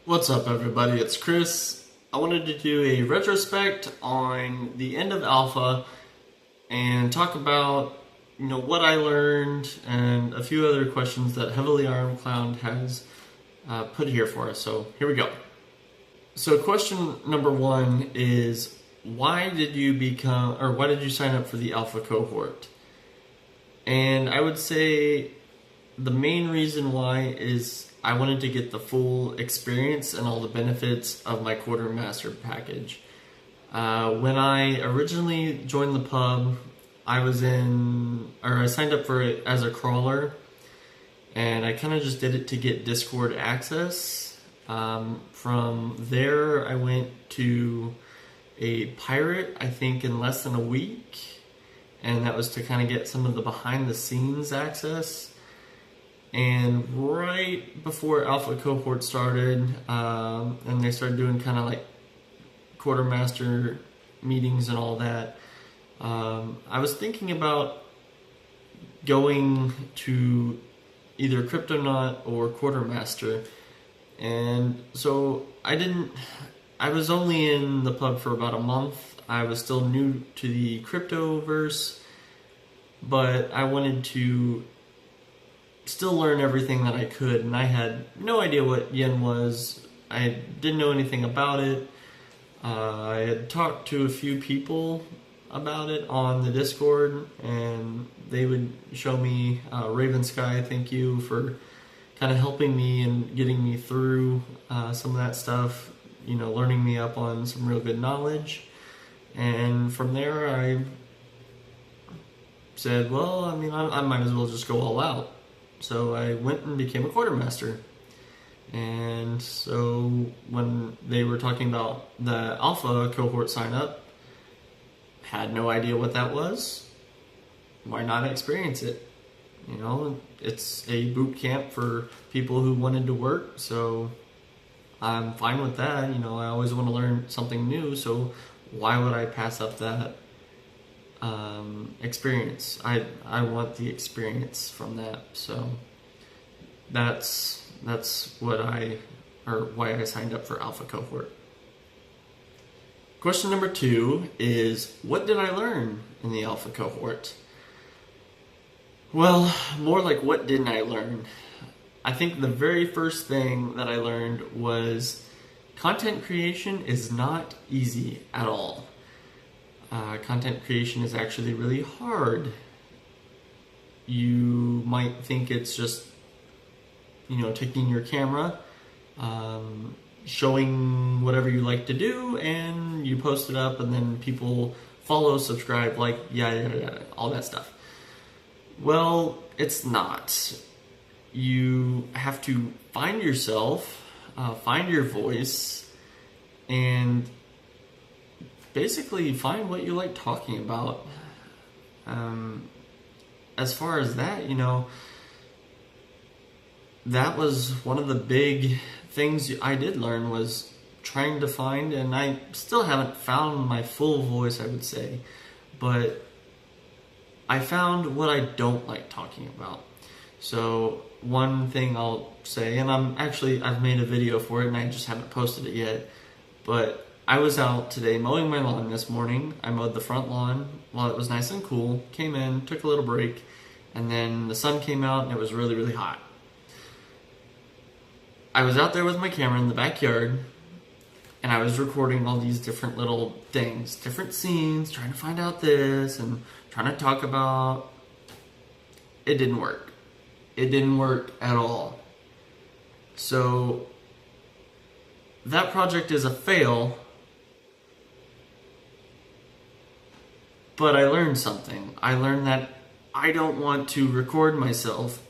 What's up, everybody? It's Chris. I wanted to do a retrospect on the end of Alpha and talk about, what I learned and a few other questions that Heavily Armed Clown has put here for us. So here we go. So question number one is, why did you sign up for the Alpha Cohort? And I would say the main reason why is I wanted to get the full experience and all the benefits of my quartermaster package. When I originally joined the pub, I signed up for it as a crawler, and I kind of just did it to get Discord access. From there, I went to a pirate, I think in less than a week, and that was to kind of get some of the behind the scenes access. And right before Alpha Cohort started, and they started doing kind of like quartermaster meetings and all that, I was thinking about going to either Cryptonaut or Quartermaster. And so I was only in the pub for about a month. I was still new to the cryptoverse, but I wanted to still learn everything that I could, and I had no idea what yen was. I didn't know anything about it. I had talked to a few people about it on the Discord, and they would show me Raven Sky, thank you for kind of helping me and getting me through some of that stuff, learning me up on some real good knowledge. And from there I said, well, I might as well just go all out. So I went and became a quartermaster. And so when they were talking about the Alpha Cohort sign up, had no idea what that was. Why not experience it? It's a boot camp for people who wanted to work, so I'm fine with that. I always want to learn something new, so why would I pass up that experience? I want the experience from that, so that's why I signed up for Alpha Cohort. Question number two is, what did I learn in the Alpha Cohort? Well, more like what didn't I learn? I think the very first thing that I learned was content creation is not easy at all. Content creation is actually really hard. You might think it's just, taking your camera, showing whatever you like to do, and you post it up, and then people follow, subscribe, like, yada, all that stuff. Well, it's not. You have to find yourself, find your voice, and basically find what you like talking about. As far as that, that was one of the big things I did learn, was trying to find, and I still haven't found my full voice, I would say, but I found what I don't like talking about. So one thing I'll say, and I've made a video for it and I just haven't posted it yet, but I was out today mowing my lawn this morning. I mowed the front lawn while it was nice and cool, came in, took a little break, and then the sun came out and it was really, really hot. I was out there with my camera in the backyard, and I was recording all these different little things, different scenes, trying to find out this and trying to talk about. It didn't work. It didn't work at all. So that project is a fail, but I learned something. I learned that I don't want to record myself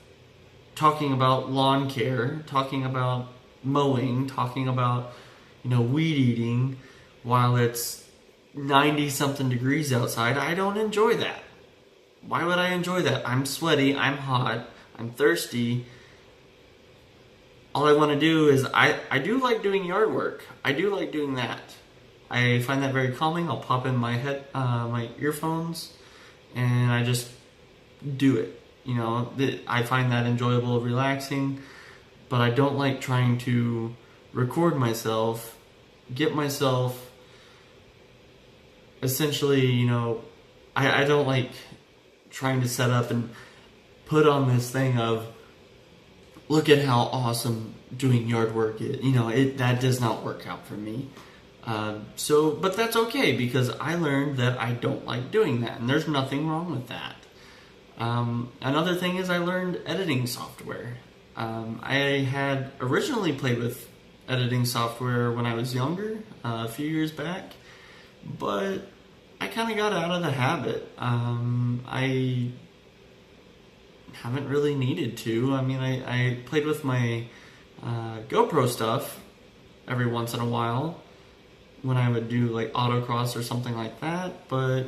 talking about lawn care, talking about mowing, talking about, weed eating while it's 90-something degrees outside. I don't enjoy that. Why would I enjoy that? I'm sweaty, I'm hot, I'm thirsty. All I want to do is, I do like doing yard work. I do like doing that. I find that very calming. I'll pop in my my earphones, and I just do it. I find that enjoyable, relaxing, but I don't like trying to record myself, get myself essentially, you know, I don't like trying to set up and put on this thing of, look at how awesome doing yard work is. You know, that does not work out for me. But that's okay, because I learned that I don't like doing that, and there's nothing wrong with that. Another thing is I learned editing software. I had originally played with editing software when I was younger, a few years back, but I kind of got out of the habit. I haven't really needed to. I mean, I played with my GoPro stuff every once in a while when I would do like autocross or something like that, but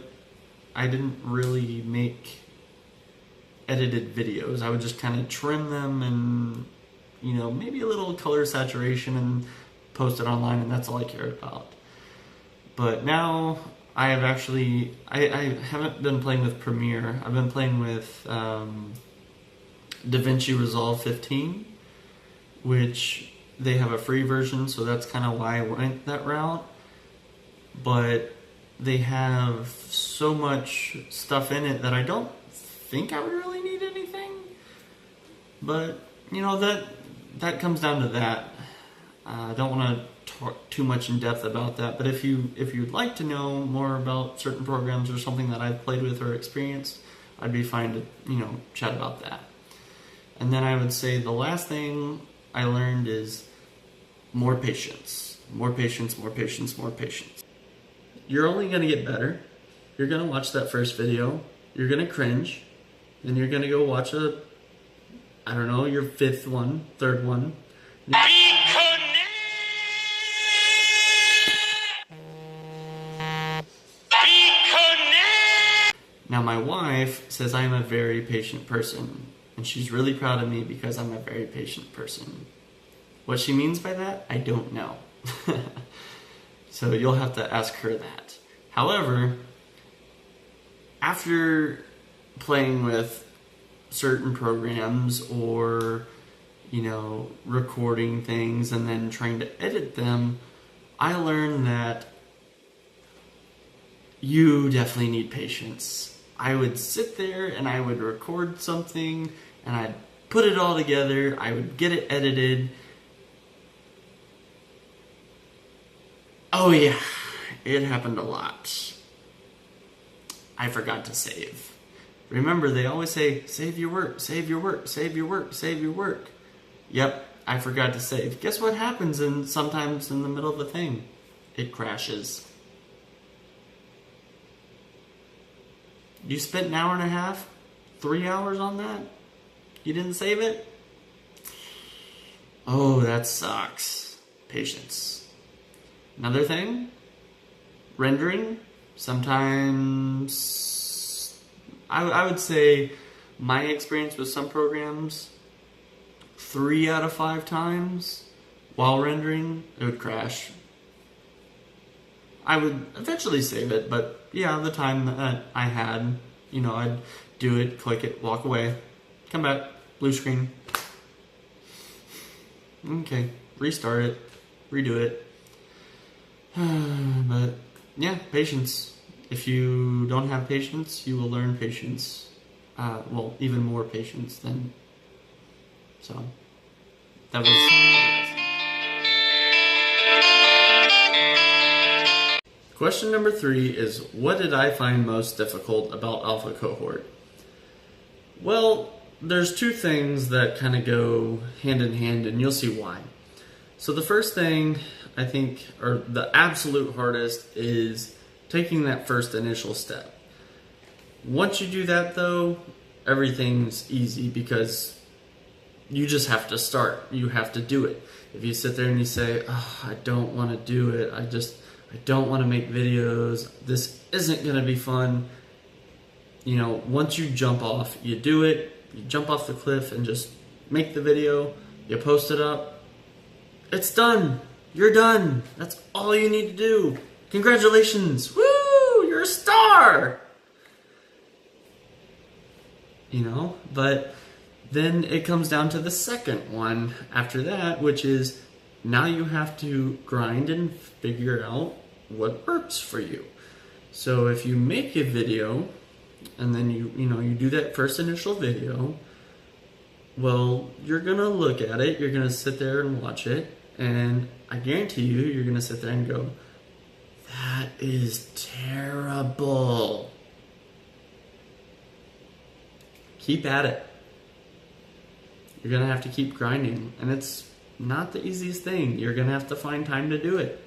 I didn't really make edited videos. I would just kind of trim them and, you know, maybe a little color saturation and post it online, and that's all I cared about. But now I have actually, I haven't been playing with Premiere. I've been playing with DaVinci Resolve 15, which they have a free version, so that's kind of why I went that route. But they have so much stuff in it that I don't think I would really need anything. But, you know, that comes down to that. I don't want to talk too much in depth about that, but if you'd like to know more about certain programs or something that I've played with or experienced, I'd be fine to, you know, chat about that. And then I would say the last thing I learned is more patience. More patience, more patience, more patience. You're only going to get better. You're going to watch that first video. You're going to cringe. Then you're going to go watch I don't know, your fifth one, third one. Now my wife says I'm a very patient person, and she's really proud of me because I'm a very patient person. What she means by that, I don't know. So you'll have to ask her that. However, after playing with certain programs or, you know, recording things and then trying to edit them, I learned that you definitely need patience. I would sit there and I would record something and I'd put it all together, I would get it edited. Oh yeah, it happened a lot. I forgot to save. Remember, they always say, save your work, save your work, save your work, save your work. Yep, I forgot to save. Guess what happens sometimes in the middle of a thing? It crashes. You spent an hour and a half, 3 hours on that? You didn't save it? Oh, that sucks. Patience. Another thing, rendering. Sometimes, I would say my experience with some programs, 3 out of 5 times while rendering, it would crash. I would eventually save it, but yeah, the time that I had, you know, I'd do it, click it, walk away, come back, blue screen. Okay, restart it, redo it. But yeah, patience. If you don't have patience, you will learn patience. Well, even more patience than. So that was. Question number 3 is, what did I find most difficult about Alpha Cohort? Well, there's 2 things that kind of go hand in hand, and you'll see why. So the first thing, I think, or the absolute hardest, is taking that first initial step. Once you do that though, everything's easy because you just have to start. You have to do it. If you sit there and you say, oh, I don't want to do it, I don't want to make videos, this isn't going to be fun. You know, once you jump off, you do it, you jump off the cliff and just make the video, you post it up, it's done. You're done. That's all you need to do. Congratulations. Woo! You're a star! You know, but then it comes down to the second one after that, which is now you have to grind and figure out what works for you. So if you make a video and then you do that first initial video, well, you're gonna look at it, you're gonna sit there and watch it, and I guarantee you're gonna sit there and go, that is terrible. Keep at it. You're gonna have to keep grinding, and it's not the easiest thing. You're gonna have to find time to do it.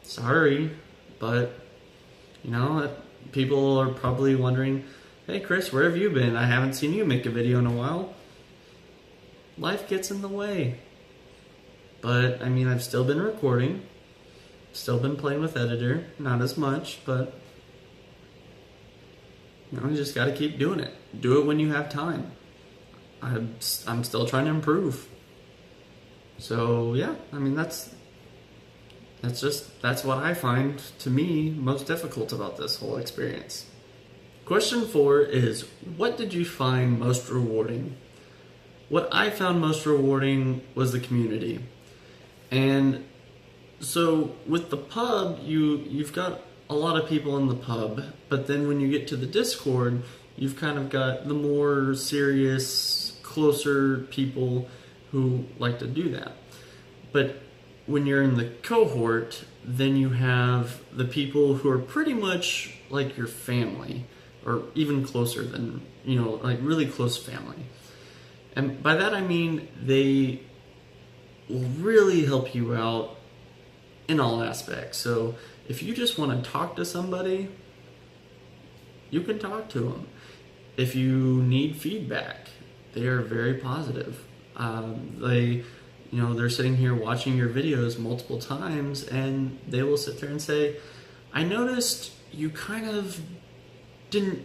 Sorry, but people are probably wondering, hey Chris, where have you been? I haven't seen you make a video in a while. Life gets in the way. But I've still been recording, still been playing with editor, not as much, but you just gotta keep doing it. Do it when you have time. I'm still trying to improve. So yeah, that's what I find, to me, most difficult about this whole experience. Question 4 is, what did you find most rewarding? What I found most rewarding was the community. And so with the pub, you've got a lot of people in the pub, but then when you get to the Discord, you've kind of got the more serious, closer people who like to do that. But when you're in the cohort, then you have the people who are pretty much like your family, or even closer than, like really close family. And by that I mean they will really help you out in all aspects. So if you just want to talk to somebody, you can talk to them. If you need feedback, they are very positive. They're sitting here watching your videos multiple times, and they will sit there and say, I noticed you kind of didn't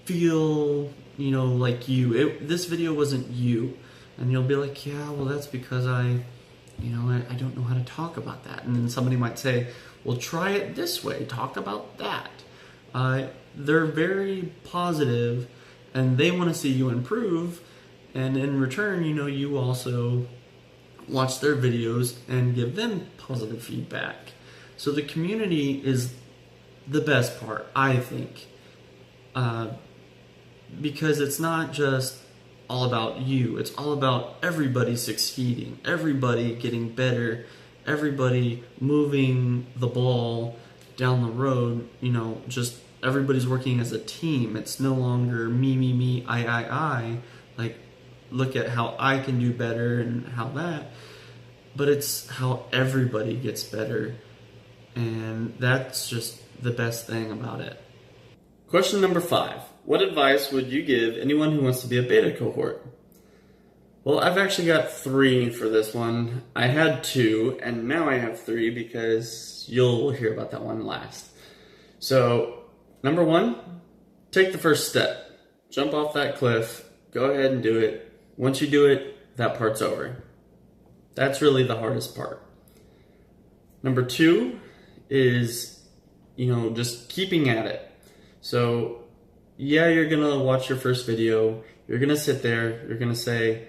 feel, like you. This video wasn't you. And you'll be like, yeah, well, that's because I don't know how to talk about that. And then somebody might say, well, try it this way. Talk about that. They're very positive, and they want to see you improve. And in return, you also watch their videos and give them positive feedback. So the community is the best part, I think, because it's not just all about you. It's all about everybody succeeding, everybody getting better, everybody moving the ball down the road. Just everybody's working as a team. It's no longer me, I. Like, look at how I can do better and how that. But it's how everybody gets better. And that's just the best thing about it. Question number 5. What advice would you give anyone who wants to be a beta cohort? Well, I've actually got 3 for this one. I had 2, and now I have 3 because you'll hear about that one last. So, number 1, take the first step. Jump off that cliff. Go ahead and do it. Once you do it, that part's over. That's really the hardest part. Number 2 is, just keeping at it. So, yeah, you're gonna watch your first video. You're gonna sit there. You're gonna say,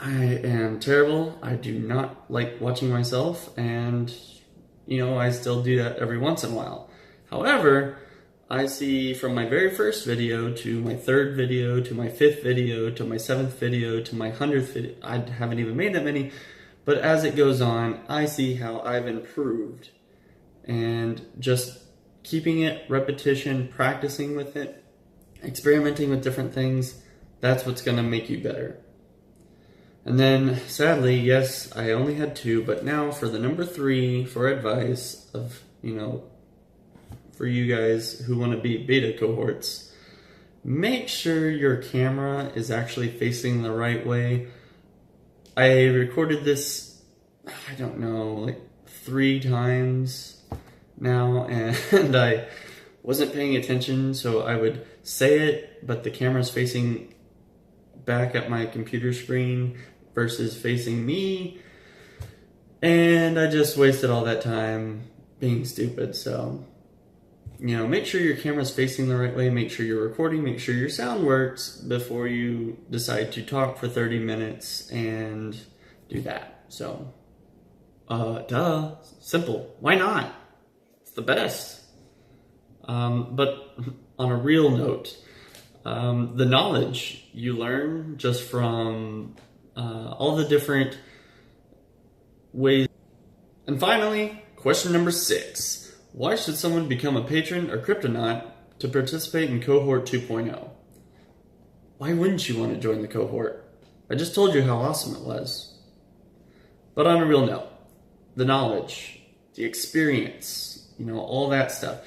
I am terrible. I do not like watching myself. And, I still do that every once in a while. However, I see from my very first video to my 3rd video to my 5th video to my 7th video to my 100th video. I haven't even made that many. But as it goes on, I see how I've improved. And just keeping it, repetition, practicing with it, experimenting with different things, that's what's going to make you better. And then, sadly, yes, I only had 2, but now for the number 3, for advice of, for you guys who want to be beta cohorts, make sure your camera is actually facing the right way. I recorded this, I don't know, like 3 times now, and I wasn't paying attention, so I would say it, but the camera's facing back at my computer screen versus facing me, and I just wasted all that time being stupid. So make sure your camera's facing the right way, make sure you're recording, make sure your sound works before you decide to talk for 30 minutes and do that. So, duh, simple. Why not? It's the best. But on a real note, the knowledge you learn just from all the different ways. And finally, question number 6. Why should someone become a patron or cryptonaut to participate in Cohort 2.0? Why wouldn't you want to join the cohort? I just told you how awesome it was. But on a real note, the knowledge, the experience, all that stuff.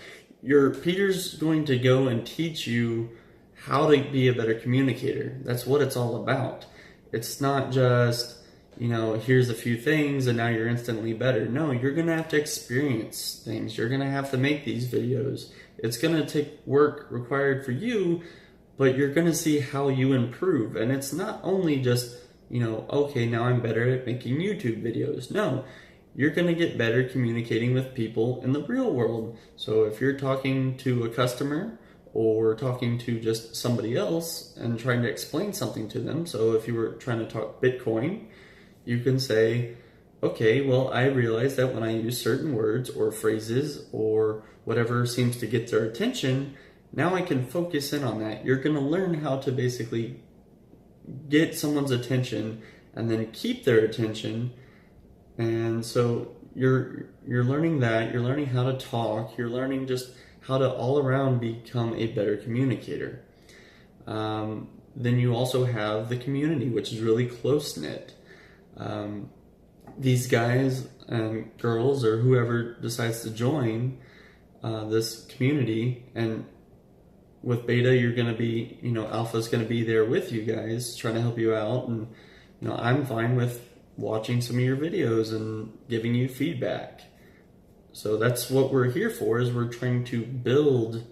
Peter's going to go and teach you how to be a better communicator. That's what it's all about. It's not just, here's a few things and now you're instantly better. No, you're going to have to experience things. You're going to have to make these videos. It's going to take work required for you, but you're going to see how you improve. And it's not only just, okay, now I'm better at making YouTube videos. No, you're going to get better communicating with people in the real world. So if you're talking to a customer or talking to just somebody else and trying to explain something to them, so if you were trying to talk Bitcoin, you can say, okay, well, I realize that when I use certain words or phrases or whatever seems to get their attention, now I can focus in on that. You're going to learn how to basically get someone's attention and then keep their attention. And so you're learning that, you're learning how to talk, you're learning just how to all around become a better communicator. Then you also have the community, which is really close-knit. These guys and girls or whoever decides to join this community, and with Beta you're going to be, Alpha's going to be there with you guys trying to help you out, and I'm fine with watching some of your videos and giving you feedback. So that's what we're here for, is we're trying to build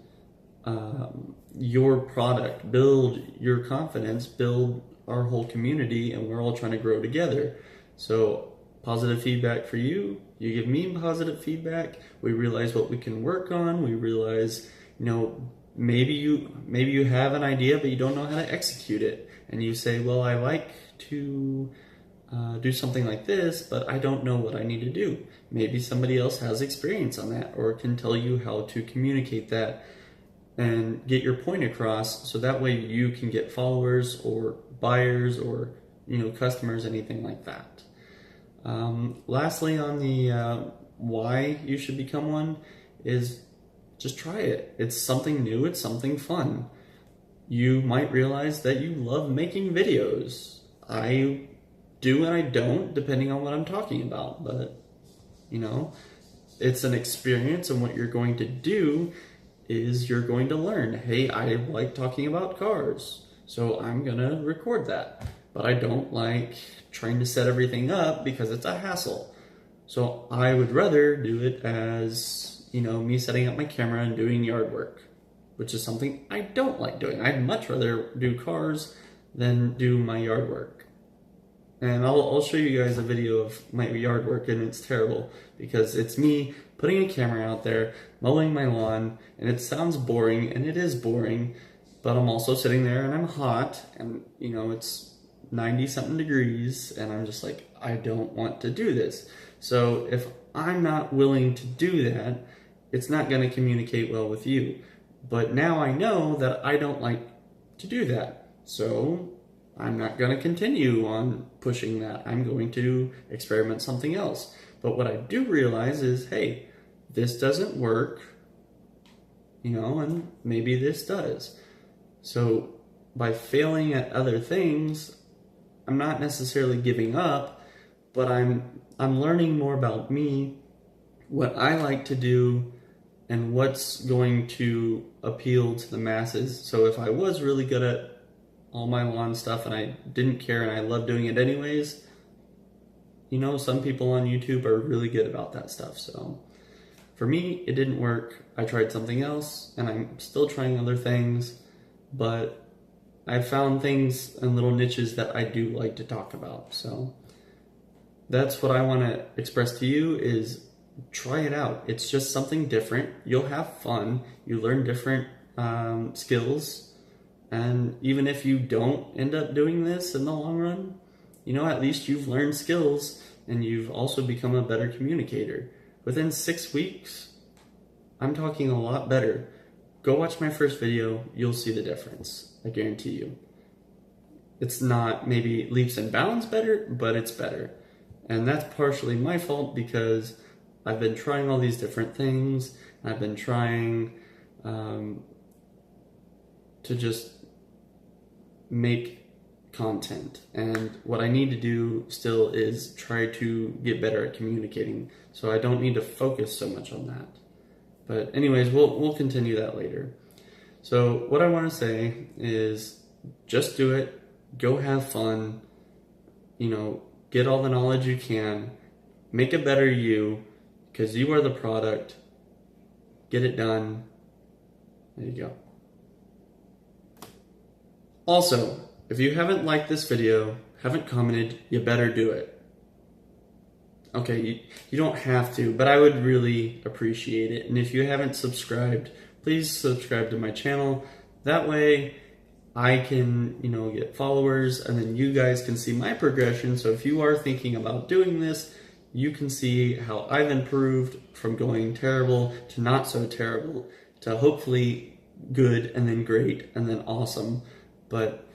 your product, build your confidence, build our whole community, and we're all trying to grow together. So positive feedback for you, you give me positive feedback, we realize what we can work on, we realize, maybe you have an idea but you don't know how to execute it, and you say, well, I like to do something like this, but I don't know what I need to do. Maybe somebody else has experience on that or can tell you how to communicate that and get your point across, so that way you can get followers or buyers or customers, anything like that. Lastly, on the why you should become one, is just try it. It's something new, it's something fun. You might realize that you love making videos. I do and I don't, depending on what I'm talking about, but it's an experience, and what you're going to do is you're going to learn, hey, I like talking about cars, so I'm gonna record that, but I don't like trying to set everything up because it's a hassle. So I would rather do it as, me setting up my camera and doing yard work, which is something I don't like doing. I'd much rather do cars than do my yard work. And I'll show you guys a video of my yard work, and it's terrible because it's me putting a camera out there, mowing my lawn, and it sounds boring, and it is boring, but I'm also sitting there and I'm hot, and it's 90-something degrees, and I'm just like, I don't want to do this. So if I'm not willing to do that, it's not going to communicate well with you. But now I know that I don't like to do that, so I'm not going to continue on pushing that. I'm going to experiment something else. But what I do realize is, hey, this doesn't work, and maybe this does. So by failing at other things, I'm not necessarily giving up, but I'm learning more about me, what I like to do, and what's going to appeal to the masses. So if I was really good at all my lawn stuff and I didn't care and I love doing it anyways, some people on YouTube are really good about that stuff. So for me, it didn't work. I tried something else, and I'm still trying other things, but I found things and little niches that I do like to talk about. So that's what I want to express to you, is try it out. It's just something different. You'll have fun. You learn different skills. And even if you don't end up doing this in the long run, at least you've learned skills and you've also become a better communicator. Within 6 weeks, I'm talking a lot better. Go watch my first video. You'll see the difference. I guarantee you. It's not maybe leaps and bounds better, but it's better. And that's partially my fault because I've been trying all these different things. I've been trying to just make content. And what I need to do still is try to get better at communicating. So I don't need to focus so much on that. But anyways, we'll continue that later. So what I want to say is just do it. Go have fun. Get all the knowledge you can. Make a better you, because you are the product. Get it done. There you go. Also, if you haven't liked this video, haven't commented, you better do it. Okay, you don't have to, but I would really appreciate it. And if you haven't subscribed, please subscribe to my channel. That way I can, get followers, and then you guys can see my progression. So if you are thinking about doing this, you can see how I've improved from going terrible to not so terrible to hopefully good and then great and then awesome. But,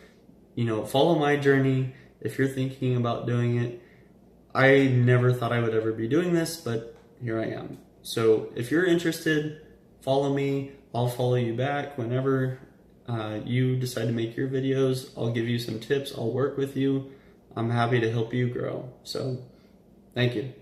follow my journey if you're thinking about doing it. I never thought I would ever be doing this, but here I am. So if you're interested, follow me. I'll follow you back whenever you decide to make your videos. I'll give you some tips. I'll work with you. I'm happy to help you grow. So thank you.